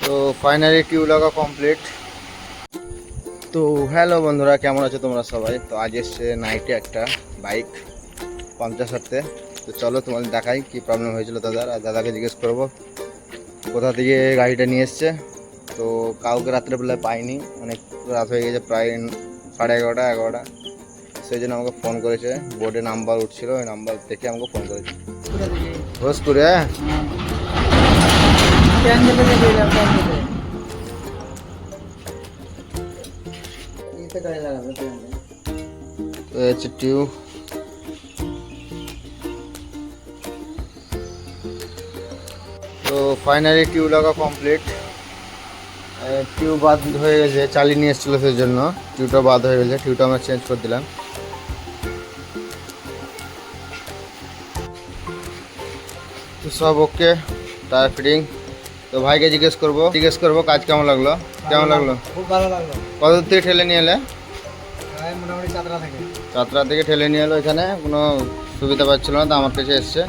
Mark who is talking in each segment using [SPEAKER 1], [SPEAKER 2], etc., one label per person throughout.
[SPEAKER 1] তো ফাইনালি টিউ লাগা কমপ্লিট। তো হ্যালো বন্ধুরা, কেমন আছো তোমরা সবাই? তো আজ এসছে নাইটে একটা বাইক পাংচার সারতে। তো চলো তোমাদের দেখাই কি প্রবলেম হয়েছিল দাদার, আর দাদাকে জিজ্ঞেস করবো কোথা থেকে গাড়িটা নিয়ে এসছে। তো কাউকে রাত্রেবেলায় পাইনি, অনেক রাত হয়ে গেছে, প্রায় 11:30 11:00। সেই জন্য আমাকে ফোন করেছে, বোর্ডে নাম্বার উঠছিল, ওই নাম্বার দেখে আমাকে ফোন করেছে। ভোজপুরে তো হচ্ছে টিউ। তো ফাইনালি টিউ লাগা কমপ্লিট। টিউ বাদ হয়ে গেছে, চালিয়ে নিয়ে এসেছিলো, সেই জন্য টিউটা বাদ হয়ে গেছে। টিউটা আমরা চেঞ্জ করে দিলাম। তো সব ওকে, টায়ার ফিটিং। তো ভাইকে জিজ্ঞেস করবো কাজ কেমন লাগলো।
[SPEAKER 2] খুব ভালো লাগলো।
[SPEAKER 1] কত দূর থেকে ঠেলে নিয়ে এলে?
[SPEAKER 2] মোটামুটি চাতরা থেকে।
[SPEAKER 1] চাতরা থেকে ঠেলে নিয়ে এলো, এখানে কোনো সুবিধা পাচ্ছিল না, তো আমার কাছে এসছে।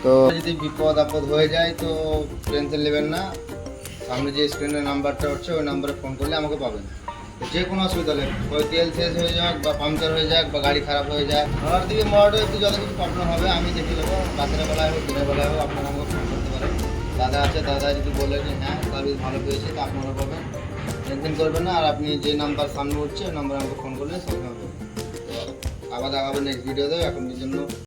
[SPEAKER 1] তো যদি বিপদ আপদ হয়ে যায় তো টেনশন নেবেন না, সামনে যে স্ক্রিনের নাম্বারটা হচ্ছে ওই নাম্বারে ফোন করলে আমাকে পাবেন। যে কোনো অসুবিধা হলে, ওই তেল শেষ হয়ে যাক বা পাংচার হয়ে যাক বা গাড়ি খারাপ হয়ে যাক, আমার দিকে মোটর একটু যত কিছু প্রবলেম হবে আমি দেখে নেবো। রাতের বেলায় হোক দিনের বেলায় হোক আপনারা আমাকে ফোন করতে পারেন। দাদা আছে, দাদা যদি বলে যে হ্যাঁ সার্ভিস ভালো পেয়েছে তো আপনারা পাবেন, টেনশন করবেন না। আর আপনি যে নাম্বার সামনে উঠছে ওই নাম্বারে আমাকে ফোন করলে সব হবে। তো আবার দেখাবো নেক্সট ভিডিওতে। এখনের জন্য